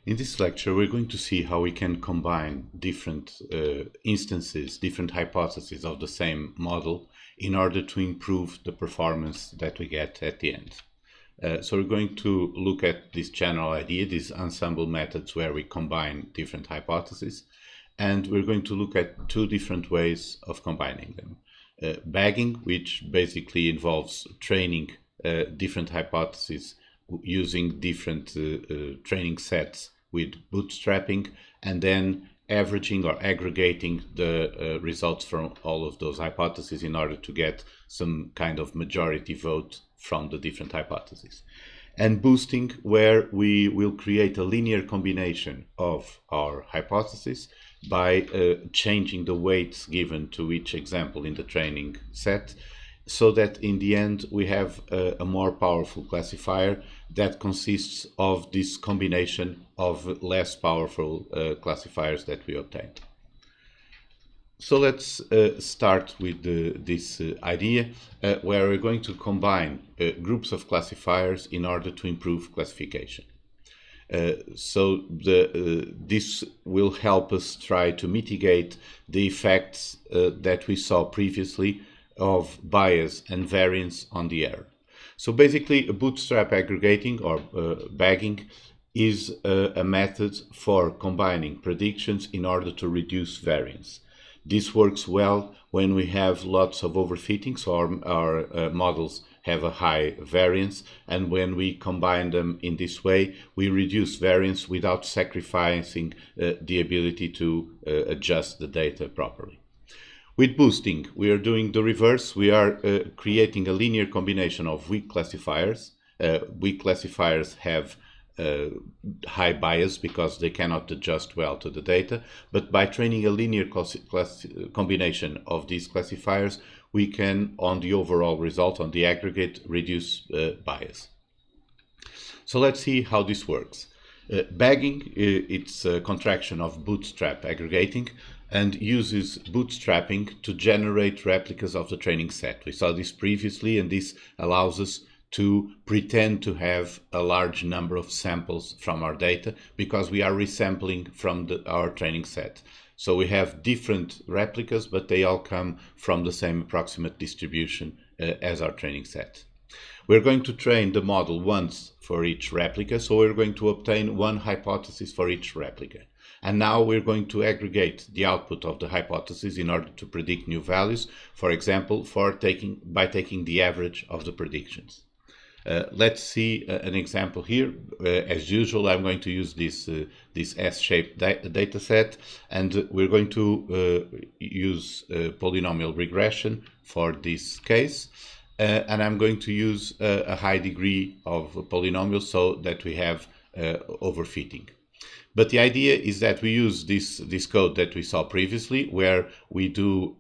In this lecture, we're going to see how we can combine different instances, different hypotheses of the same model in order to improve the performance that we get at the end. So we're going to look at this general idea, these ensemble methods where we combine different hypotheses, and we're going to look at two different ways of combining them. Bagging, which basically involves training different hypotheses using different training sets with bootstrapping, and then averaging or aggregating the results from all of those hypotheses in order to get some kind of majority vote from the different hypotheses. And boosting, where we will create a linear combination of our hypotheses by changing the weights given to each example in the training set, so that in the end we have a more powerful classifier that consists of this combination of less powerful classifiers that we obtained. So let's start with this idea where we're going to combine groups of classifiers in order to improve classification. This will help us try to mitigate the effects that we saw previously of bias and variance on the error. So basically, a bootstrap aggregating or bagging is a method for combining predictions in order to reduce variance. This works well when we have lots of overfitting, so our models have a high variance, and when we combine them in this way, we reduce variance without sacrificing the ability to adjust the data properly. With boosting, we are doing the reverse. We are creating a linear combination of weak classifiers. Weak classifiers have high bias because they cannot adjust well to the data, but by training a linear combination of these classifiers, we can, on the overall result, on the aggregate, reduce bias. So let's see how this works. Bagging, it's a contraction of bootstrap aggregating and uses bootstrapping to generate replicas of the training set. We saw this previously, and this allows us to pretend to have a large number of samples from our data because we are resampling from our training set. So we have different replicas, but they all come from the same approximate distribution as our training set. We're going to train the model once for each replica, so we're going to obtain one hypothesis for each replica. And now we're going to aggregate the output of the hypothesis in order to predict new values, for example, by taking the average of the predictions. Let's see an example here. As usual, I'm going to use this S-shaped data set, and we're going to use polynomial regression for this case. And I'm going to use a high degree of polynomials so that we have overfitting. But the idea is that we use this code that we saw previously, where we do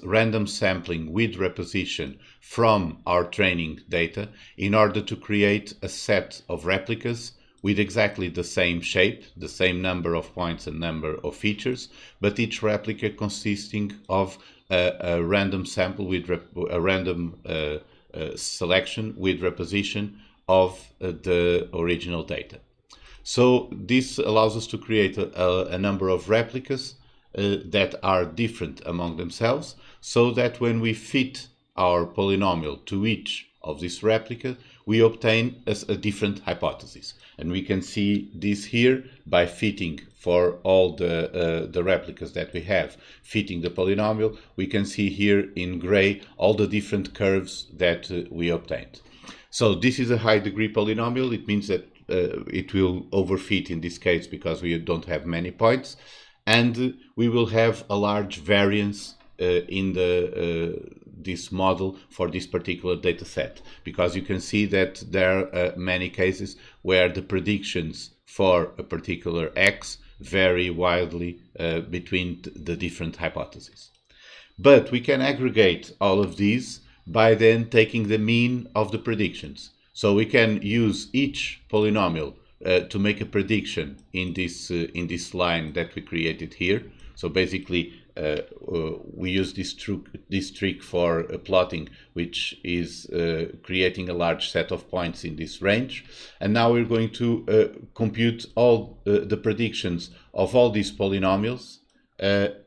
random sampling with reposition from our training data in order to create a set of replicas with exactly the same shape, the same number of points and number of features, but each replica consisting of a random sample with a random selection with reposition of the original data. So this allows us to create a number of replicas that are different among themselves, so that when we fit our polynomial to each of these replicas, we obtain a different hypothesis. And we can see this here by fitting for all the replicas that we have, fitting the polynomial. We can see here in gray all the different curves that we obtained. So this is a high degree polynomial. It means that it will overfit in this case because we don't have many points, and we will have a large variance in this model for this particular data set, because you can see that there are many cases where the predictions for a particular X vary widely between the different hypotheses. But we can aggregate all of these by then taking the mean of the predictions. So we can use each polynomial to make a prediction in this line that we created here. So basically, we use this trick for plotting, which is creating a large set of points in this range. And now we're going to compute all the predictions of all these polynomials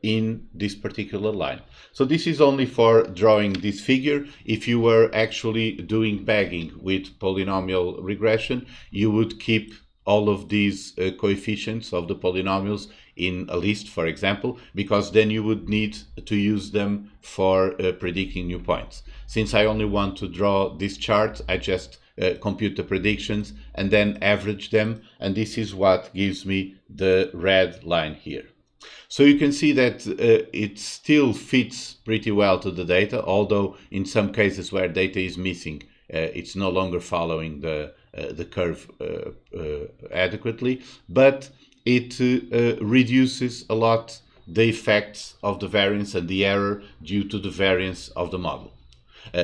in this particular line. So this is only for drawing this figure. If you were actually doing bagging with polynomial regression, you would keep all of these coefficients of the polynomials in a list, for example, because then you would need to use them for predicting new points. Since I only want to draw this chart, I just compute the predictions and then average them, and this is what gives me the red line here. So you can see that it still fits pretty well to the data, although in some cases where data is missing, it's no longer following the curve adequately, but it reduces a lot the effects of the variance and the error due to the variance of the model.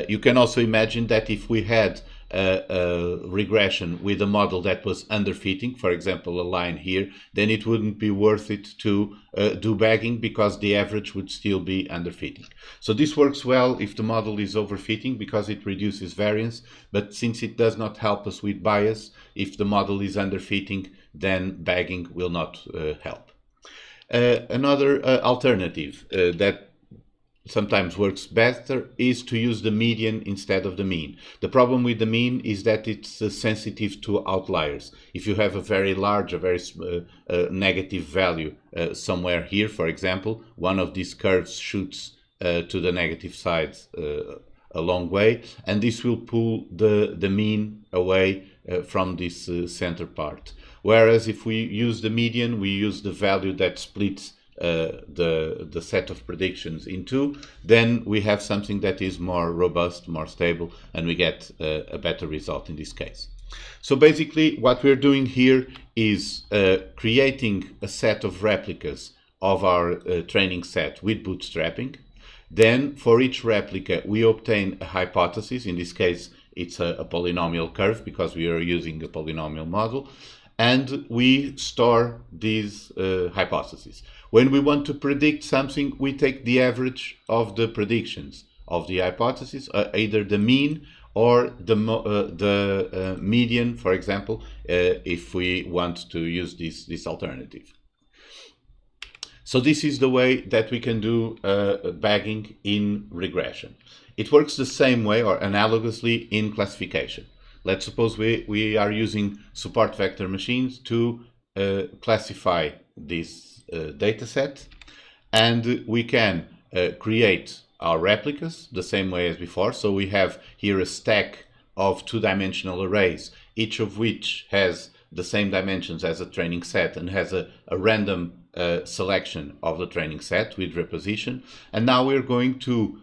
You can also imagine that if we had a regression with a model that was underfitting, for example, a line here, then it wouldn't be worth it to do bagging because the average would still be underfitting. So this works well if the model is overfitting because it reduces variance, but since it does not help us with bias, if the model is underfitting, then bagging will not help. Another alternative that sometimes works better is to use the median instead of the mean. The problem with the mean is that it's sensitive to outliers. If you have a very large, a very negative value somewhere here, for example, one of these curves shoots to the negative side a long way, and this will pull the mean away from this center part. Whereas if we use the median, we use the value that splits the set of predictions in two, then we have something that is more robust, more stable, and we get a better result in this case. So basically what we're doing here is creating a set of replicas of our training set with bootstrapping. Then for each replica we obtain a hypothesis. In this case it's a polynomial curve because we are using a polynomial model, and we store these hypotheses. When we want to predict something, we take the average of the predictions of the hypothesis, either the mean or the median, for example, if we want to use this alternative. So this is the way that we can do bagging in regression. It works the same way or analogously in classification. Let's suppose we are using support vector machines to classify this data set, and we can create our replicas the same way as before. So we have here a stack of two-dimensional arrays, each of which has the same dimensions as a training set and has a random selection of the training set with reposition. And now we're going to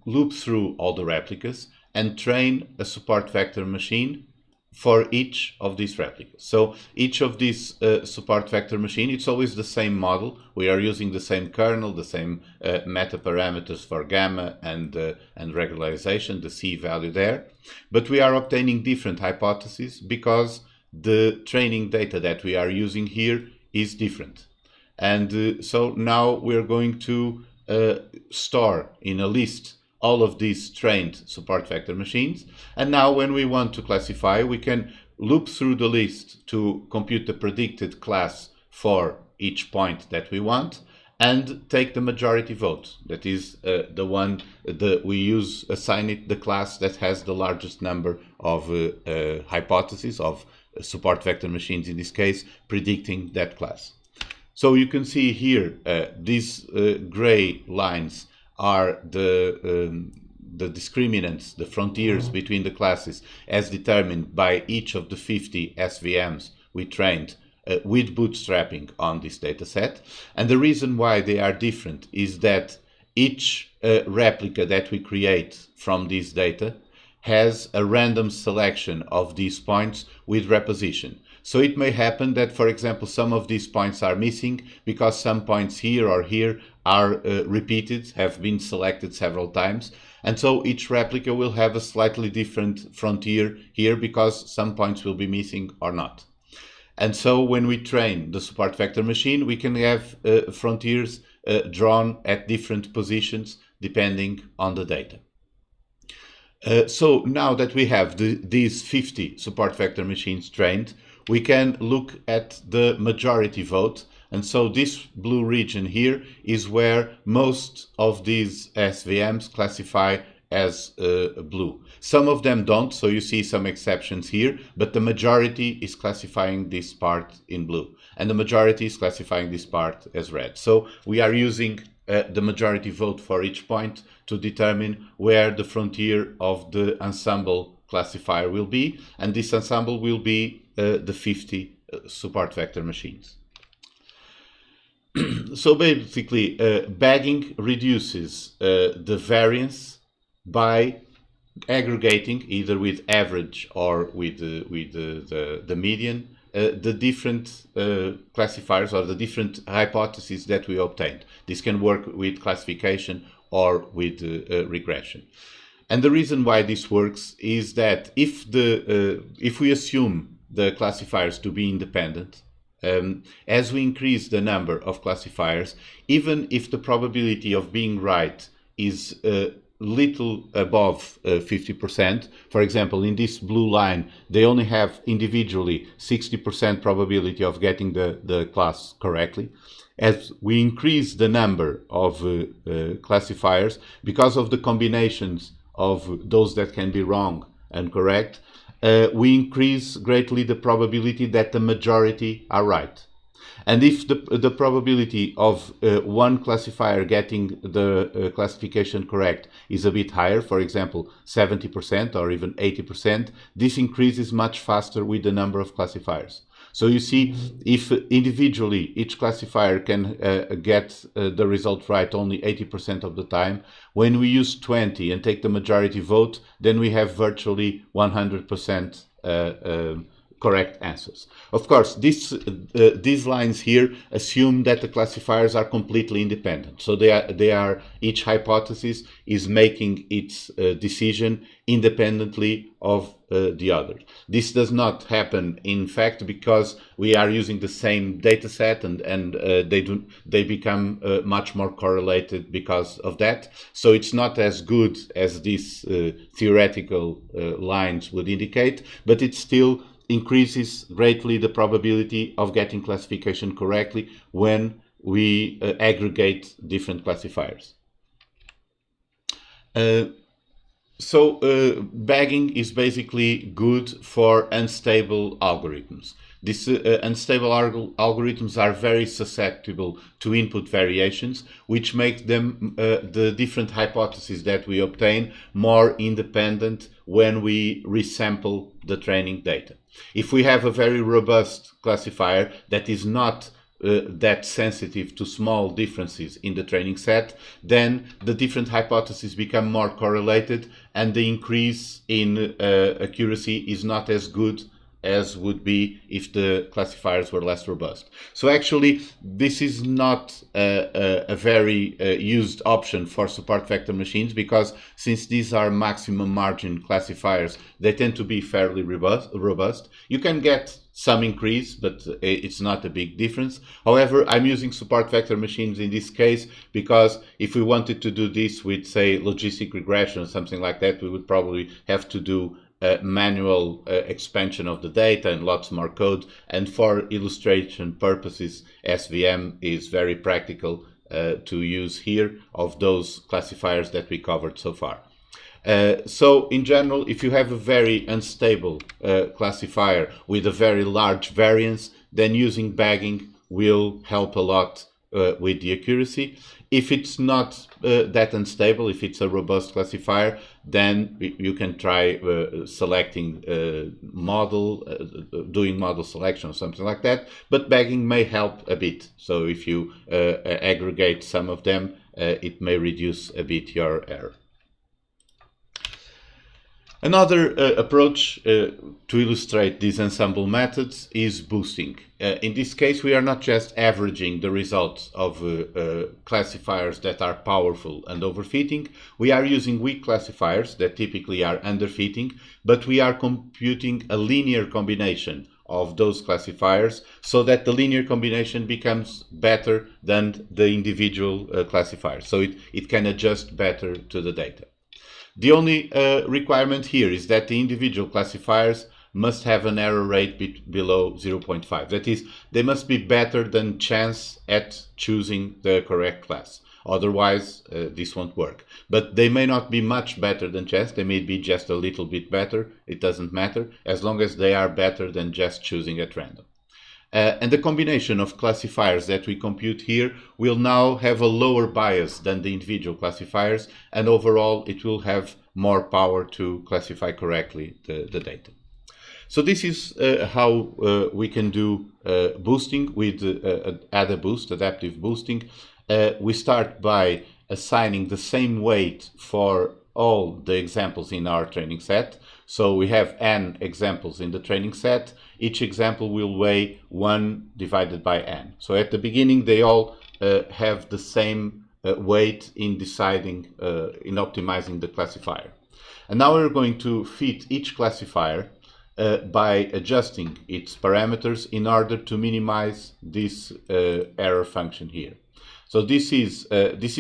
loop through all the replicas and train a support vector machine for each of these replicas. So each of these support vector machine, it's always the same model. We are using the same kernel, the same meta parameters for gamma and regularization, the C value there. But we are obtaining different hypotheses because the training data that we are using here is different. And so now we're going to store in a list all of these trained support vector machines. And now when we want to classify, we can loop through the list to compute the predicted class for each point that we want and take the majority vote. That is the one that we use, assign it the class that has the largest number of hypotheses of support vector machines, in this case, predicting that class. So you can see here, these gray lines are the discriminants, the frontiers between the classes as determined by each of the 50 SVMs we trained with bootstrapping on this data set. And the reason why they are different is that each replica that we create from this data has a random selection of these points with reposition. So it may happen that, for example, some of these points are missing because some points here or here are repeated, have been selected several times. And so each replica will have a slightly different frontier here because some points will be missing or not. And so when we train the support vector machine, we can have frontiers drawn at different positions depending on the data. So now that we have these 50 support vector machines trained, we can look at the majority vote. And so this blue region here is where most of these SVMs classify as blue. Some of them don't, so you see some exceptions here, but the majority is classifying this part in blue, and the majority is classifying this part as red. So we are using the majority vote for each point to determine where the frontier of the ensemble classifier will be, and this ensemble will be the 50 support vector machines. So basically, bagging reduces the variance by aggregating, either with average or with the median, the different classifiers or the different hypotheses that we obtained. This can work with classification or with regression. And the reason why this works is that if we assume the classifiers to be independent, as we increase the number of classifiers, even if the probability of being right is little above 50%, for example, in this blue line, they only have individually 60% probability of getting the class correctly. As we increase the number of classifiers, because of the combinations of those that can be wrong and correct, we increase greatly the probability that the majority are right. And if the probability of one classifier getting the classification correct is a bit higher, for example, 70% or even 80%, this increases much faster with the number of classifiers. So you see, if individually each classifier can get the result right only 80% of the time, when we use 20 and take the majority vote, then we have virtually 100% correct answers. Of course, these lines here assume that the classifiers are completely independent. So each hypothesis is making its decision independently of the other. This does not happen, in fact, because we are using the same data set, and they become much more correlated because of that. So it's not as good as these theoretical lines would indicate, but it still increases greatly the probability of getting classification correctly when we aggregate different classifiers. So bagging is basically good for unstable algorithms. These unstable algorithms are very susceptible to input variations, which make them the different hypotheses that we obtain more independent when we resample the training data. If we have a very robust classifier that is not that sensitive to small differences in the training set, then the different hypotheses become more correlated, and the increase in accuracy is not as good as would be if the classifiers were less robust. So actually, this is not a very used option for support vector machines, because since these are maximum margin classifiers, they tend to be fairly robust. You can get some increase, but it's not a big difference. However, I'm using support vector machines in this case because if we wanted to do this with, say, logistic regression or something like that, we would probably have to do manual expansion of the data and lots more code. And for illustration purposes, SVM is very practical to use here of those classifiers that we covered so far. So in general, if you have a very unstable classifier with a very large variance, then using bagging will help a lot with the accuracy. If it's not that unstable, if it's a robust classifier, then you can try selecting model, doing model selection or something like that. But bagging may help a bit. So if you aggregate some of them, it may reduce a bit your error. Another approach to illustrate these ensemble methods is boosting. In this case, we are not just averaging the results of classifiers that are powerful and overfitting. We are using weak classifiers that typically are underfitting, but we are computing a linear combination of those classifiers so that the linear combination becomes better than the individual classifiers. So it can adjust better to the data. The only requirement here is that the individual classifiers must have an error rate below 0.5. That is, they must be better than chance at choosing the correct class. Otherwise, this won't work. But they may not be much better than chance. They may be just a little bit better. It doesn't matter, as long as they are better than just choosing at random. And the combination of classifiers that we compute here will now have a lower bias than the individual classifiers, and overall it will have more power to classify correctly the data. So this is how we can do boosting with AdaBoost, adaptive boosting. We start by assigning the same weight for all the examples in our training set. So we have n examples in the training set. Each example will weigh 1 divided by n. So at the beginning, they all have the same weight in deciding, in optimizing the classifier. And now we're going to fit each classifier by adjusting its parameters in order to minimize this error function here. So this is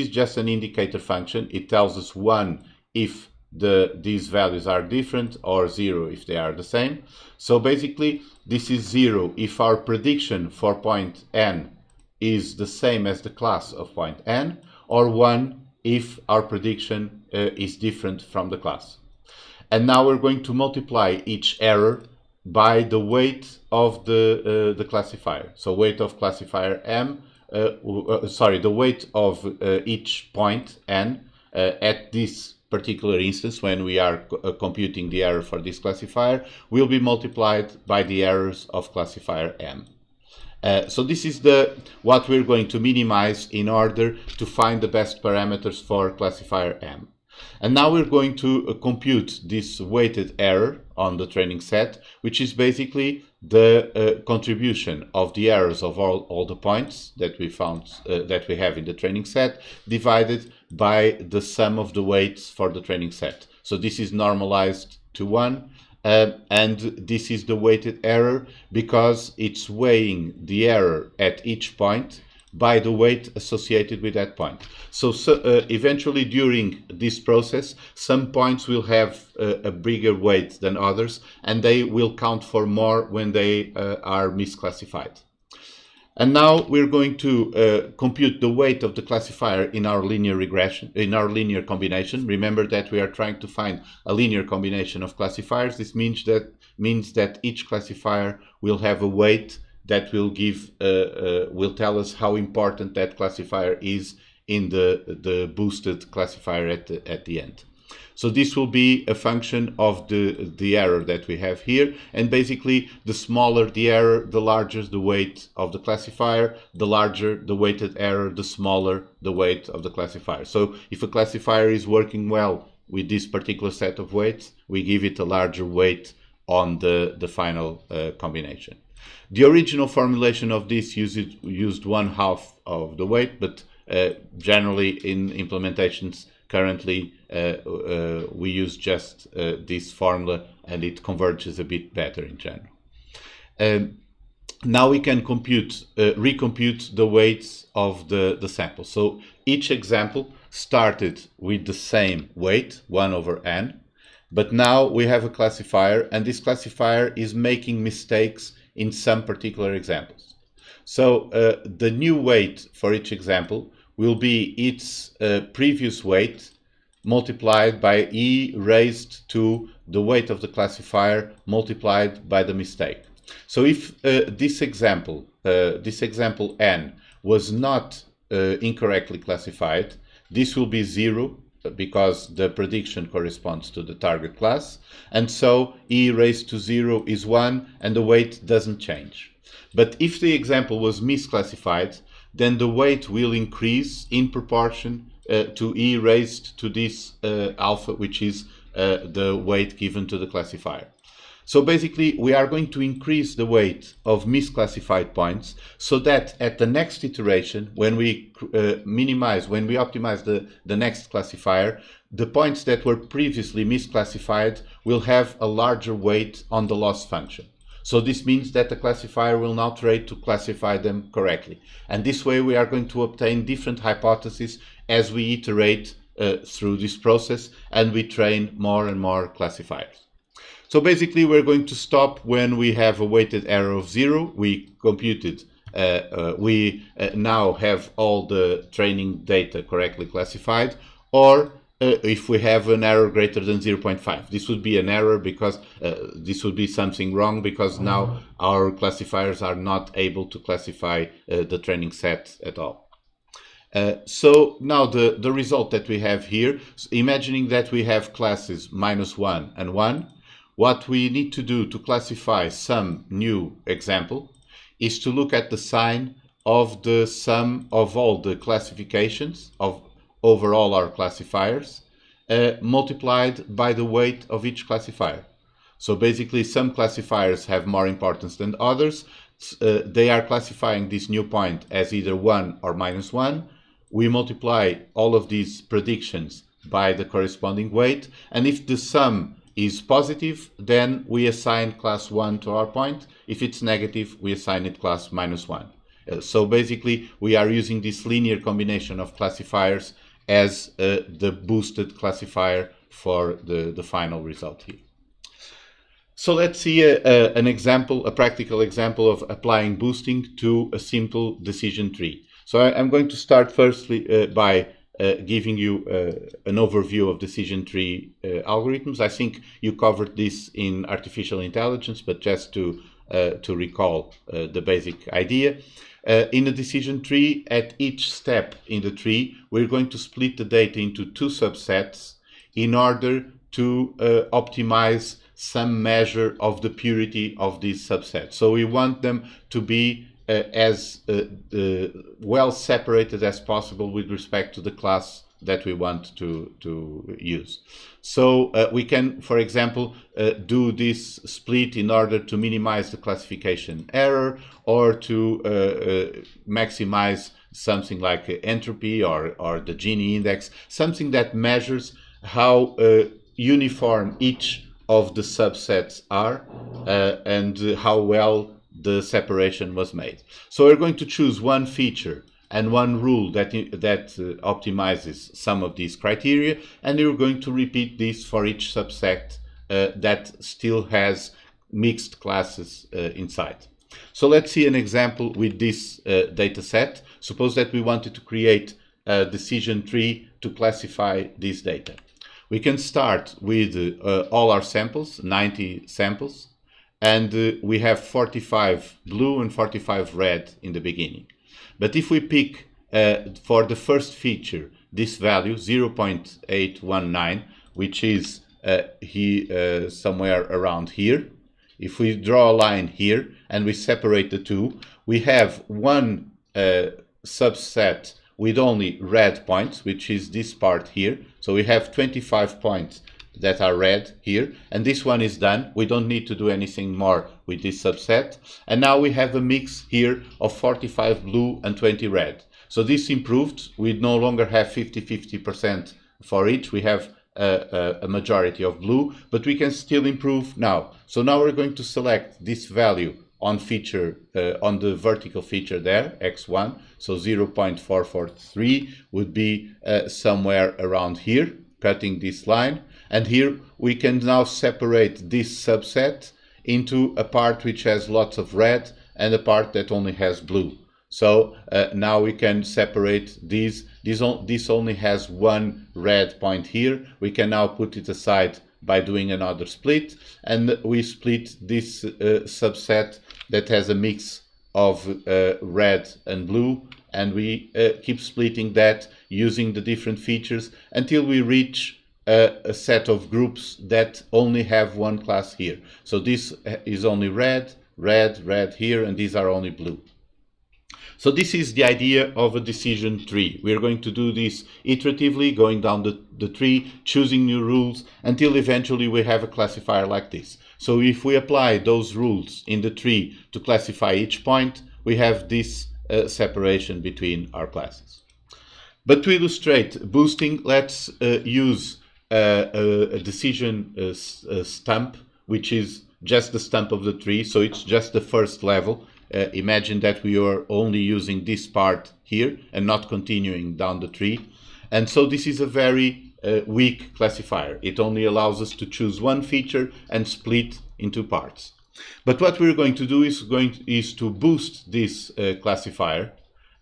just an indicator function. It tells us 1 if these values are different, or 0 if they are the same. So basically this is 0 if our prediction for point n is the same as the class of point n, or 1 if our prediction is different from the class. And now we're going to multiply each error by the weight of the classifier. So weight of classifier m, the weight of each point n at this particular instance, when we are computing the error for this classifier, will be multiplied by the errors of classifier m. So this is what we're going to minimize in order to find the best parameters for classifier m. And now we're going to compute this weighted error on the training set, which is basically the contribution of the errors of all the points that we found that we have in the training set, divided by the sum of the weights for the training set. So this is normalized to 1, and this is the weighted error because it's weighing the error at each point by the weight associated with that point. So eventually during this process, some points will have a bigger weight than others, and they will count for more when they are misclassified. And now we're going to compute the weight of the classifier in our linear regression, in our linear combination. Remember that we are trying to find a linear combination of classifiers. This means that each classifier will have a weight that will tell us how important that classifier is in the boosted classifier at the end. So this will be a function of the error that we have here, and basically the smaller the error, the larger the weight of the classifier, the larger the weighted error, the smaller the weight of the classifier. So if a classifier is working well with this particular set of weights, we give it a larger weight on the final combination. The original formulation of this used 1/2 of the weight, but generally in implementations currently we use just this formula, and it converges a bit better in general. Now we can recompute the weights of the sample. So each example started with the same weight, 1/n, but now we have a classifier, and this classifier is making mistakes in some particular examples. So the new weight for each example will be its previous weight multiplied by e raised to the weight of the classifier multiplied by the mistake. So if this example n was not incorrectly classified, this will be 0 because the prediction corresponds to the target class, and so e raised to 0 is 1 and the weight doesn't change. But if the example was misclassified, then the weight will increase in proportion to e raised to this alpha, which is the weight given to the classifier. So basically we are going to increase the weight of misclassified points so that at the next iteration, when we optimize the next classifier, the points that were previously misclassified will have a larger weight on the loss function. So this means that the classifier will now try to classify them correctly. And this way we are going to obtain different hypotheses as we iterate through this process and we train more and more classifiers. So basically we're going to stop when we have a weighted error of 0. We computed, we now have all the training data correctly classified, or if we have an error greater than 0.5. This would be an error because this would be something wrong because now our classifiers are not able to classify the training set at all. So now the result that we have here, imagining that we have classes -1 and 1, what we need to do to classify some new example is to look at the sign of the sum of all the classifications of over all our classifiers multiplied by the weight of each classifier. So basically some classifiers have more importance than others. They are classifying this new point as either 1 or -1. We multiply all of these predictions by the corresponding weight, and if the sum is positive, then we assign class 1 to our point. If it's negative, we assign it class -1. So basically, we are using this linear combination of classifiers as the boosted classifier for the final result here. So let's see an example, a practical example of applying boosting to a simple decision tree. So I'm going to start firstly by giving you an overview of decision tree algorithms. I think you covered this in artificial intelligence, but just to recall the basic idea. In a decision tree, at each step in the tree, we're going to split the data into 2 subsets in order to optimize some measure of the purity of these subsets. So we want them to be as well separated as possible with respect to the class that we want to use. So we can, for example, do this split in order to minimize the classification error or to maximize something like entropy or the Gini index, something that measures how uniform each of the subsets are and how well the separation was made. So we're going to choose one feature and one rule that optimizes some of these criteria, and we're going to repeat this for each subset that still has mixed classes inside. So let's see an example with this data set. Suppose that we wanted to create a decision tree to classify this data. We can start with all our samples, 90 samples, and we have 45 blue and 45 red in the beginning. But if we pick for the first feature this value 0.819, which is somewhere around here, if we draw a line here and we separate the two, we have one subset with only red points, which is this part here. So we have 25 points that are red here, and this one is done. We don't need to do anything more with this subset. And now we have a mix here of 45 blue and 20 red. So this improved. We no longer have 50-50% for each. We have a majority of blue, but we can still improve now. So now we're going to select this value on feature on the vertical feature there, x1. So 0.443 would be somewhere around here, cutting this line. And here we can now separate this subset into a part which has lots of red and a part that only has blue. So now we can separate these. This only has one red point here. We can now put it aside by doing another split, and we split this subset that has a mix of red and blue, and we keep splitting that using the different features until we reach a set of groups that only have one class here. So this is only red, red, red here, and these are only blue. So this is the idea of a decision tree. We are going to do this iteratively, going down the tree, choosing new rules, until eventually we have a classifier like this. So if we apply those rules in the tree to classify each point, we have this separation between our classes. But to illustrate boosting, let's use a decision stump, which is just the stump of the tree, so it's just the first level. Imagine that we are only using this part here and not continuing down the tree. And so this is a very weak classifier. It only allows us to choose one feature and split into parts. But what we're going to do is to boost this classifier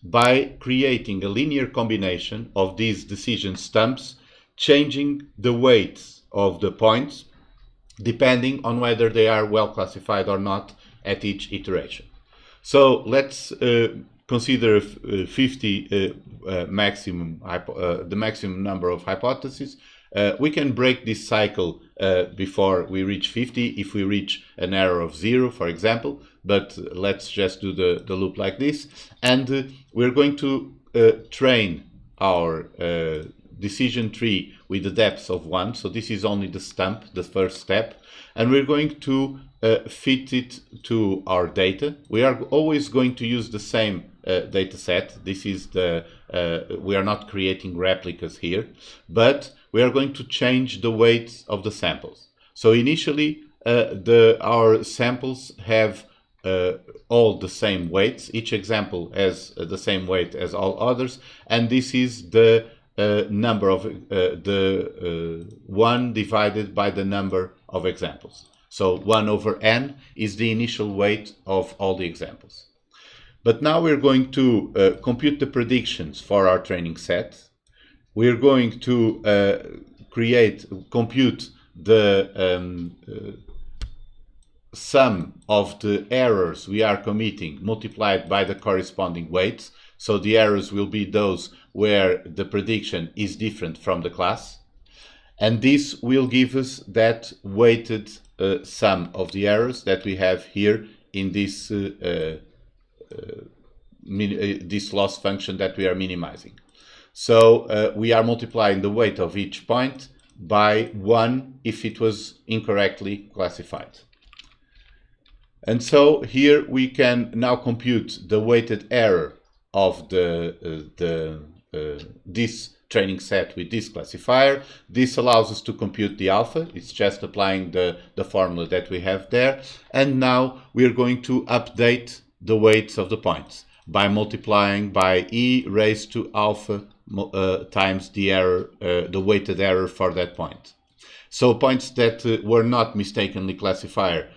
by creating a linear combination of these decision stumps, changing the weights of the points depending on whether they are well classified or not at each iteration. So let's consider 50 maximum, the maximum number of hypotheses. We can break this cycle before we reach 50 if we reach an error of 0, for example, but let's just do the loop like this. And we're going to train our decision tree with the depth of 1. So this is only the stump, the first step. And we're going to fit it to our data. We are always going to use the same data set. This is we are not creating replicas here, but we are going to change the weights of the samples. So initially, our samples have all the same weights. Each example has the same weight as all others, and this is the number of 1 divided by the number of examples. So 1 over n is the initial weight of all the examples. But now we're going to compute the predictions for our training set. We're going to compute the sum of the errors we are committing multiplied by the corresponding weights. So the errors will be those where the prediction is different from the class. And this will give us that weighted sum of the errors that we have here in this this loss function that we are minimizing. So we are multiplying the weight of each point by 1 if it was incorrectly classified. And so here we can now compute the weighted error of this training set with this classifier. This allows us to compute the alpha. It's just applying the formula that we have there. And now we are going to update the weights of the points by multiplying by e raised to alpha times the error, the weighted error for that point. So points that were not mistakenly classified,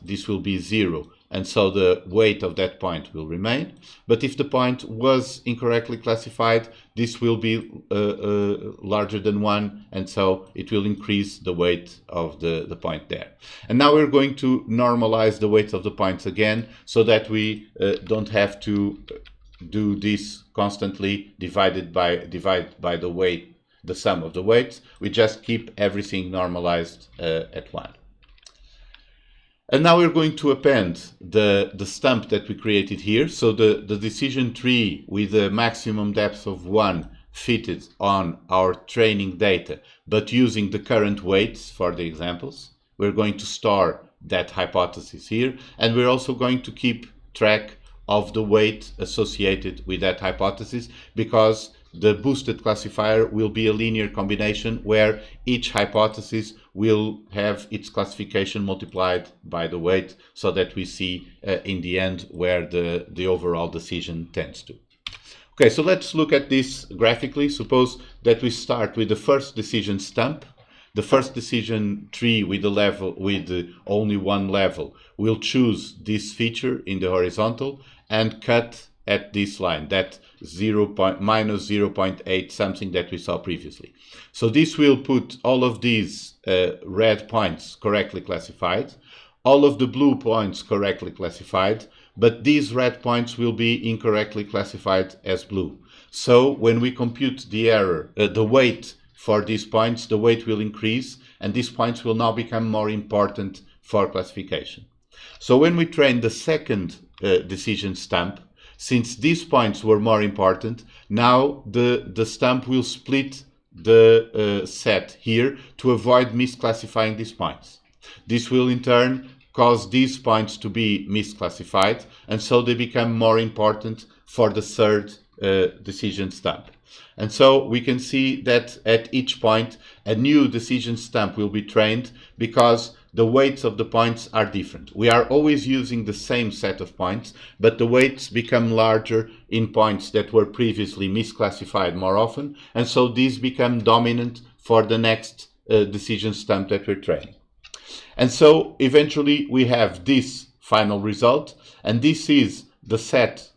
this will be 0, and so the weight of that point will remain. But if the point was incorrectly classified, this will be larger than 1, and so it will increase the weight of the point there. And now we're going to normalize the weights of the points again, so that we don't have to do this constantly divide by the weight, the sum of the weights. We just keep everything normalized at 1. And now we're going to append the stump that we created here. So the decision tree with the maximum depth of 1 fitted on our training data, but using the current weights for the examples. We're going to store that hypothesis here, and we're also going to keep track of the weight associated with that hypothesis, because the boosted classifier will be a linear combination where each hypothesis will have its classification multiplied by the weight, so that we see in the end where the overall decision tends to. Okay, so let's look at this graphically. Suppose that we start with the first decision stump. The first decision tree with only one level will choose this feature in the horizontal and cut at this line, that minus 0.8 something that we saw previously. So this will put all of these red points correctly classified, all of the blue points correctly classified, but these red points will be incorrectly classified as blue. So when we compute the error, the weight for these points, the weight will increase, and these points will now become more important for classification. So when we train the second decision stump, since these points were more important, now the stump will split the set here to avoid misclassifying these points. This will in turn cause these points to be misclassified, and so they become more important for the third decision stump. And so we can see that at each point a new decision stump will be trained, because the weights of the points are different. We are always using the same set of points, but the weights become larger in points that were previously misclassified more often, and so these become dominant for the next decision stump that we're training. And so eventually we have this final result, and this is the set.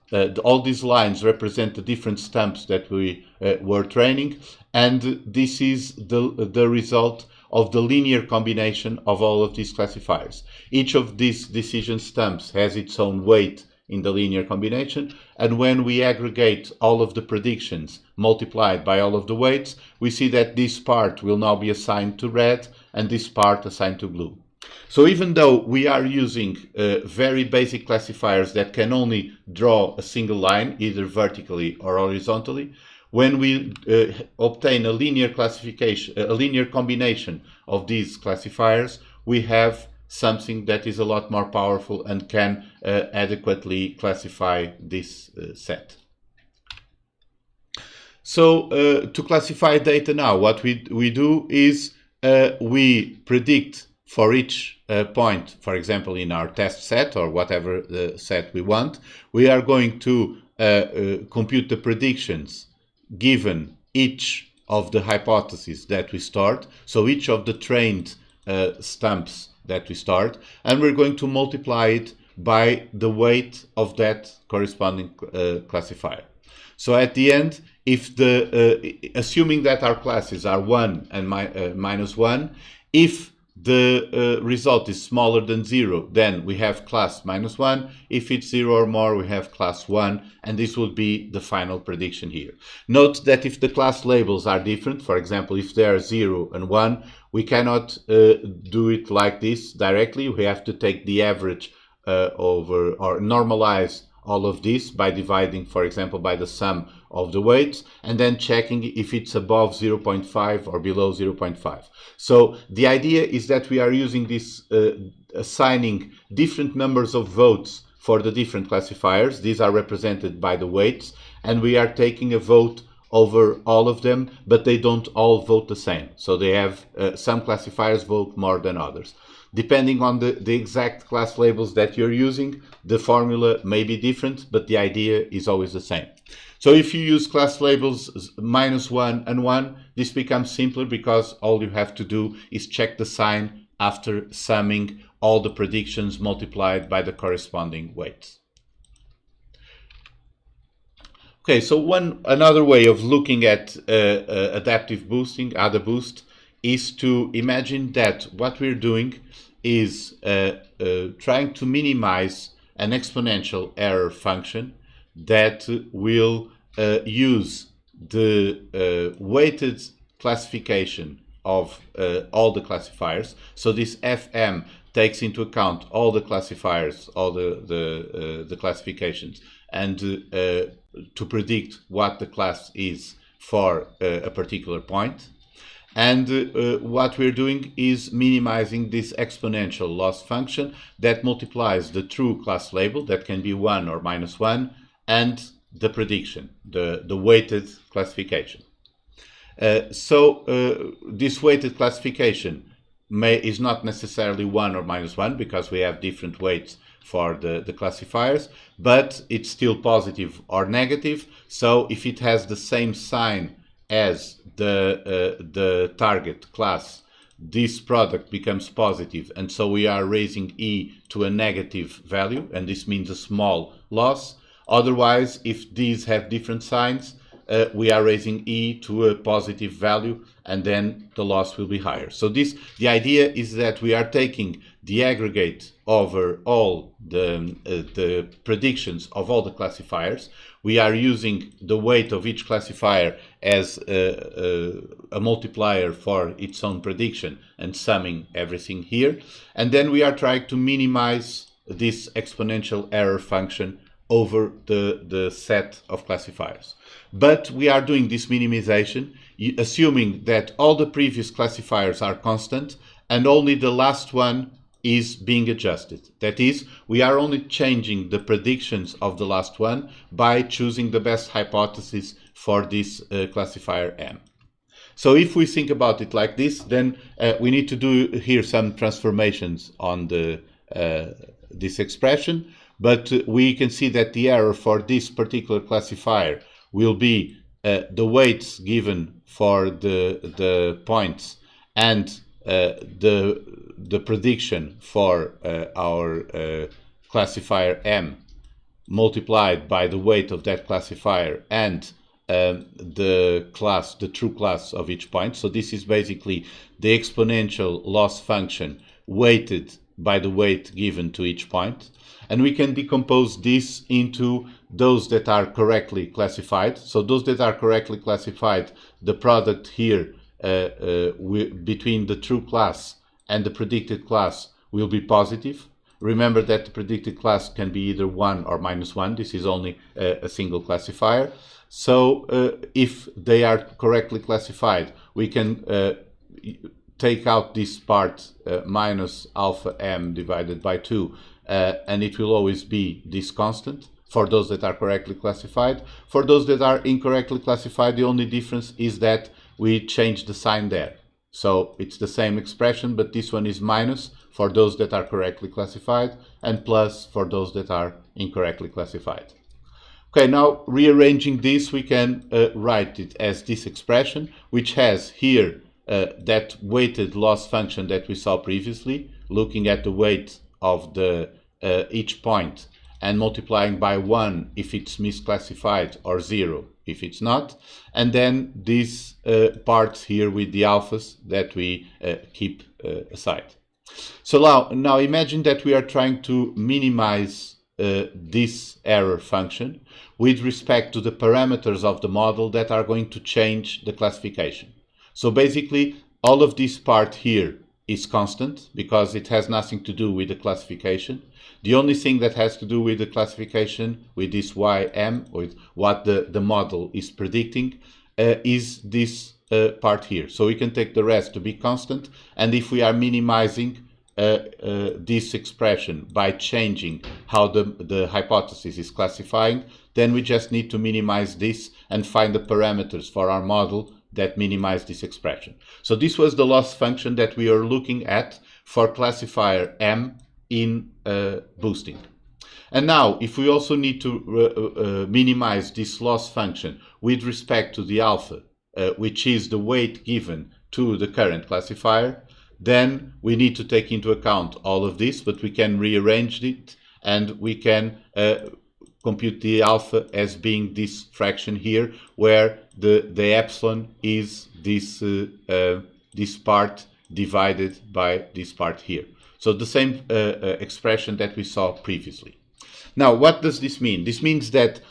All these lines represent the different stumps that we were training, and this is the result of the linear combination of all of these classifiers. Each of these decision stumps has its own weight in the linear combination, and when we aggregate all of the predictions multiplied by all of the weights, we see that this part will now be assigned to red and this part assigned to blue. So even though we are using very basic classifiers that can only draw a single line, either vertically or horizontally, when we obtain a linear classification, a linear combination of these classifiers, we have something that is a lot more powerful and can adequately classify this set. So to classify data now, what we do is we predict for each point, for example, in our test set or whatever set we want, we are going to compute the predictions given each of the hypotheses that we start, so each of the trained stumps that we start, and we're going to multiply it by the weight of that corresponding classifier. So at the end, if assuming that our classes are 1 and minus 1, if the result is smaller than 0, then we have class minus 1. If it's 0 or more, we have class 1, and this would be the final prediction here. Note that if the class labels are different, for example, if they are 0 and 1, we cannot do it like this directly. We have to take the average over, or normalize all of this by dividing, for example, by the sum of the weights, and then checking if it's above 0.5 or below 0.5. So the idea is that we are using this assigning different numbers of votes for the different classifiers. These are represented by the weights, and we are taking a vote over all of them, but they don't all vote the same. So they have some classifiers vote more than others. Depending on the exact class labels that you're using, the formula may be different, but the idea is always the same. So if you use class labels -1 and 1, this becomes simpler because all you have to do is check the sign after summing all the predictions multiplied by the corresponding weights. Okay, so another way of looking at adaptive boosting, AdaBoost, is to imagine that what we're doing is trying to minimize an exponential error function that will use the weighted classification of all the classifiers. So this FM takes into account all the classifiers, all the classifications, and to predict what the class is for a particular point. And what we're doing is minimizing this exponential loss function that multiplies the true class label, that can be 1 or -1, and the prediction, the weighted classification. So this weighted classification is not necessarily 1 or -1 because we have different weights for the classifiers, but it's still positive or negative. So if it has the same sign as the target class, this product becomes positive, and so we are raising E to a negative value, and this means a small loss. Otherwise, if these have different signs, we are raising E to a positive value, and then the loss will be higher. So the idea is that we are taking the aggregate over all the predictions of all the classifiers. We are using the weight of each classifier as a multiplier for its own prediction and summing everything here. And then we are trying to minimize this exponential error function over the set of classifiers. But we are doing this minimization assuming that all the previous classifiers are constant and only the last one is being adjusted. That is, we are only changing the predictions of the last one by choosing the best hypothesis for this classifier M. So if we think about it like this, then we need to do here some transformations on the this expression, but we can see that the error for this particular classifier will be the weights given for the points and the prediction for our classifier M multiplied by the weight of that classifier and the true class of each point. So this is basically the exponential loss function weighted by the weight given to each point. And we can decompose this into those that are correctly classified. So those that are correctly classified, the product here between the true class and the predicted class will be positive. Remember that the predicted class can be either 1 or -1. This is only a single classifier. So if they are correctly classified, we can take out this part minus alpha m divided by 2, and it will always be this constant for those that are correctly classified. For those that are incorrectly classified, the only difference is that we change the sign there. So it's the same expression, but this one is minus for those that are correctly classified and plus for those that are incorrectly classified. Okay, now rearranging this, we can write it as this expression, which has here that weighted loss function that we saw previously, looking at the weight of the each point and multiplying by 1 if it's misclassified or 0 if it's not, and then these parts here with the alphas that we keep aside. So now imagine that we are trying to minimize this error function with respect to the parameters of the model that are going to change the classification. So basically, all of this part here is constant because it has nothing to do with the classification. The only thing that has to do with the classification, with this ym, with what the model is predicting, is this part here. So we can take the rest to be constant, and if we are minimizing this expression by changing how the hypothesis is classifying, then we just need to minimize this and find the parameters for our model that minimize this expression. So this was the loss function that we are looking at for classifier M in boosting. And now, if we also need to minimize this loss function with respect to the alpha, which is the weight given to the current classifier, then we need to take into account all of this, but we can rearrange it and we can compute the alpha as being this fraction here, where the epsilon is this this part divided by this part here. So the same expression that we saw previously. Now, what does this mean? This means that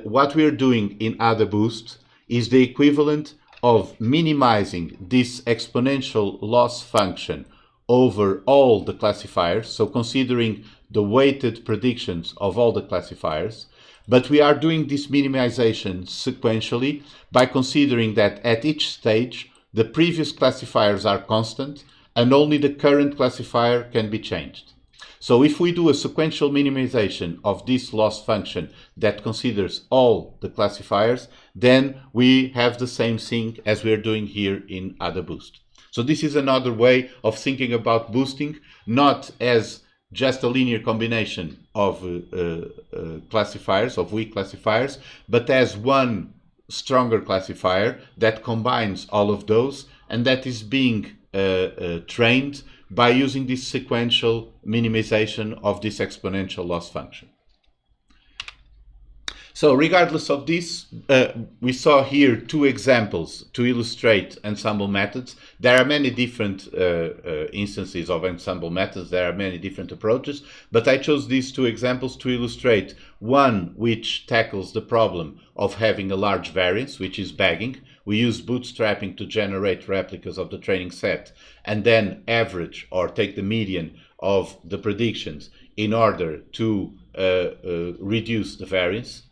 what we are doing in AdaBoost is the equivalent of minimizing this exponential loss function over all the classifiers, so considering the weighted predictions of all the classifiers, but we are doing this minimization sequentially by considering that at each stage the previous classifiers are constant and only the current classifier can be changed. So if we do a sequential minimization of this loss function that considers all the classifiers, then we have the same thing as we're doing here in AdaBoost. So this is another way of thinking about boosting, not as just a linear combination of classifiers, of weak classifiers, but as one stronger classifier that combines all of those and that is being trained by using this sequential minimization of this exponential loss function. So regardless of this, we saw here two examples to illustrate ensemble methods. There are many different instances of ensemble methods. There are many different approaches, but I chose these two examples to illustrate one which tackles the problem of having a large variance, which is bagging. We use bootstrapping to generate replicas of the training set and then average or take the median of the predictions in order to reduce the variance.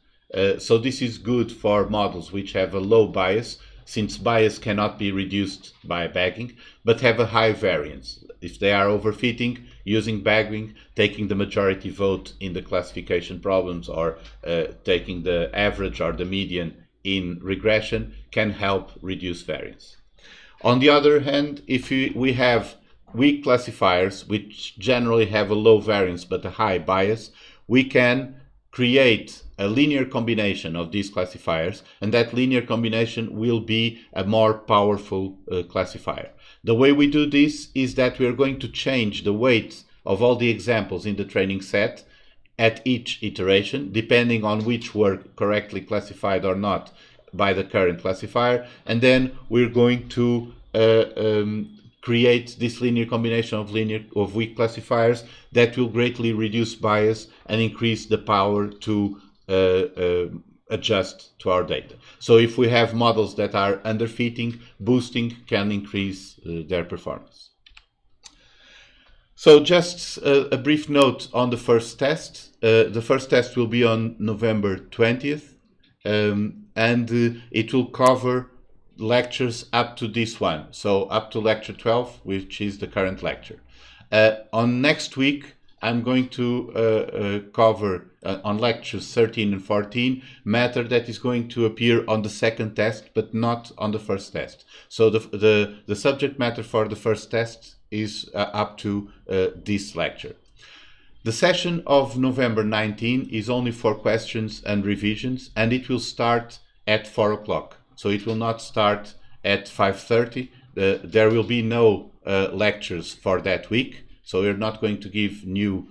So this is good for models which have a low bias, since bias cannot be reduced by bagging, but have a high variance. If they are overfitting, using bagging, taking the majority vote in the classification problems, or taking the average or the median in regression can help reduce variance. On the other hand, if we have weak classifiers, which generally have a low variance but a high bias, we can create a linear combination of these classifiers, and that linear combination will be a more powerful classifier. The way we do this is that we are going to change the weight of all the examples in the training set at each iteration, depending on which were correctly classified or not by the current classifier, and then we're going to create this linear combination of weak classifiers that will greatly reduce bias and increase the power to adjust to our data. So if we have models that are underfitting, boosting can increase their performance. So just a brief note on the first test. The first test will be on November 20th, and it will cover lectures up to this one, so up to lecture 12, which is the current lecture. On next week, I'm going to cover on lectures 13 and 14 matter that is going to appear on the second test, but not on the first test. So the subject matter for the first test is up to this lecture. The session of November 19 is only for questions and revisions, and it will start at 4 o'clock. So it will not start at 5:30. There will be no lectures for that week. So we're not going to give new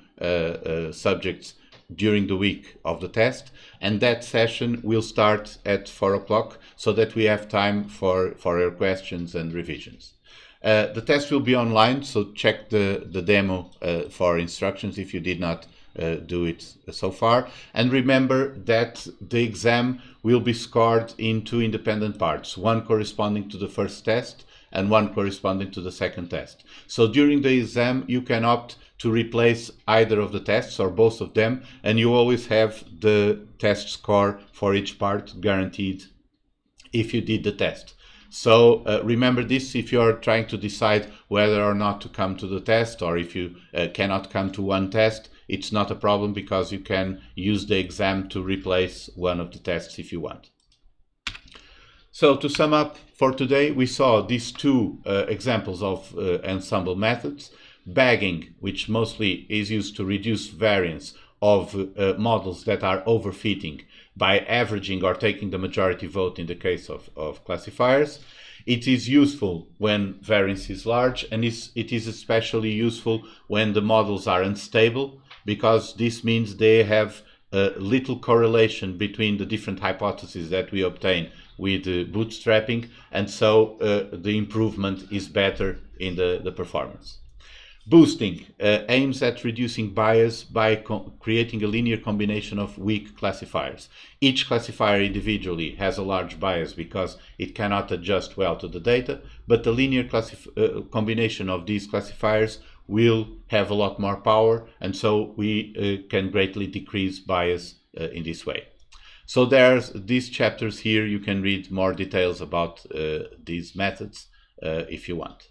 subjects during the week of the test. And that session will start at 4 o'clock so that we have time for your questions and revisions. The test will be online, so check the demo for instructions if you did not do it so far. And remember that the exam will be scored in two independent parts, one corresponding to the first test and one corresponding to the second test. So during the exam, you can opt to replace either of the tests or both of them, and you always have the test score for each part guaranteed if you did the test. So remember this if you're trying to decide whether or not to come to the test, or if you cannot come to one test, it's not a problem because you can use the exam to replace one of the tests if you want. So to sum up for today, we saw these two examples of ensemble methods. Bagging, which mostly is used to reduce variance of models that are overfitting by averaging or taking the majority vote in the case of classifiers. It is useful when variance is large, and it is especially useful when the models are unstable, because this means they have little correlation between the different hypotheses that we obtain with bootstrapping, and so the improvement is better in the performance. Boosting aims at reducing bias by creating a linear combination of weak classifiers. Each classifier individually has a large bias because it cannot adjust well to the data, but the linear combination of these classifiers will have a lot more power, and so we can greatly decrease bias in this way. So there's these chapters here. You can read more details about these methods if you want.